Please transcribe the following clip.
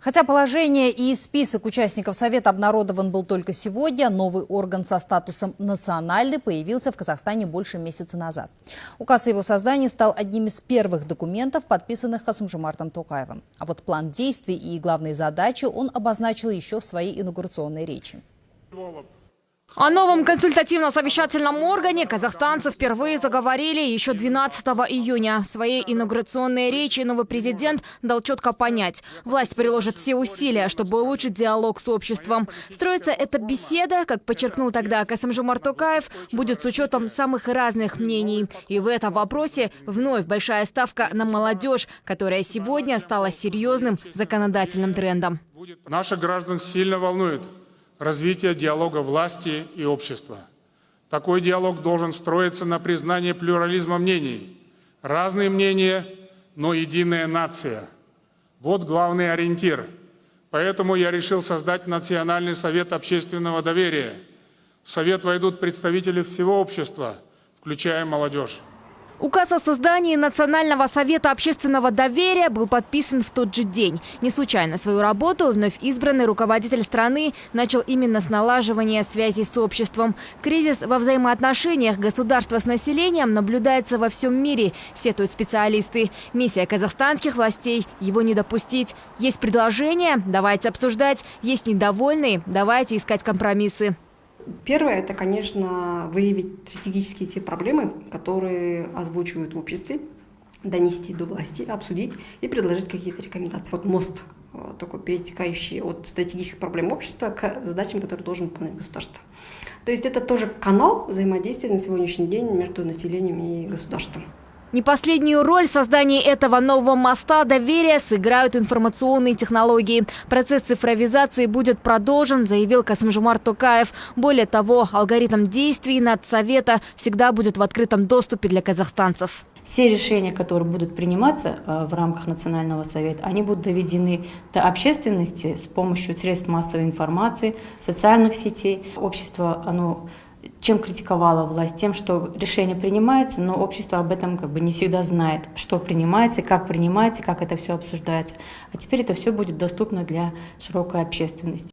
Хотя положение и список участников Совета обнародован был только сегодня, новый орган со статусом национальный появился в Казахстане больше месяца назад. Указ о его создании стал одним из первых документов, подписанных Касым-Жомартом Токаевым. А вот план действий и главные задачи он обозначил еще в своей инаугурационной речи. О новом консультативно-совещательном органе казахстанцы впервые заговорили еще 12 июня. В своей инаугурационной речи новый президент дал четко понять: власть приложит все усилия, чтобы улучшить диалог с обществом. Строится эта беседа, как подчеркнул тогда Касым-Жомарт Токаев, будет с учетом самых разных мнений. И в этом вопросе вновь большая ставка на молодежь, которая сегодня стала серьезным законодательным трендом. Наших граждан сильно волнует развитие диалога власти и общества. Такой диалог должен строиться на признании плюрализма мнений. Разные мнения, но единая нация. Вот главный ориентир. Поэтому я решил создать Национальный совет общественного доверия. В совет войдут представители всего общества, включая молодежь. Указ о создании Национального совета общественного доверия был подписан в тот же день. Не случайно свою работу вновь избранный руководитель страны начал именно с налаживания связей с обществом. Кризис во взаимоотношениях государства с населением наблюдается во всем мире, сетуют специалисты. Миссия казахстанских властей – его не допустить. Есть предложения – давайте обсуждать. Есть недовольные – давайте искать компромиссы. Первое – это, конечно, выявить стратегические те проблемы, которые озвучивают в обществе, донести до власти, обсудить и предложить какие-то рекомендации. Вот мост, такой перетекающий от стратегических проблем общества к задачам, которые должен выполнять государство. То есть это тоже канал взаимодействия на сегодняшний день между населением и государством. Не последнюю роль в создании этого нового моста доверия сыграют информационные технологии. Процесс цифровизации будет продолжен, заявил Касым-Жомарт Токаев. Более того, алгоритм действий Надсовета всегда будет в открытом доступе для казахстанцев. Все решения, которые будут приниматься в рамках Национального совета, они будут доведены до общественности с помощью средств массовой информации, социальных сетей. Общество, оно чем критиковала власть? Тем, что решение принимается, но общество об этом не всегда знает, что принимается, как это все обсуждается. А теперь это все будет доступно для широкой общественности.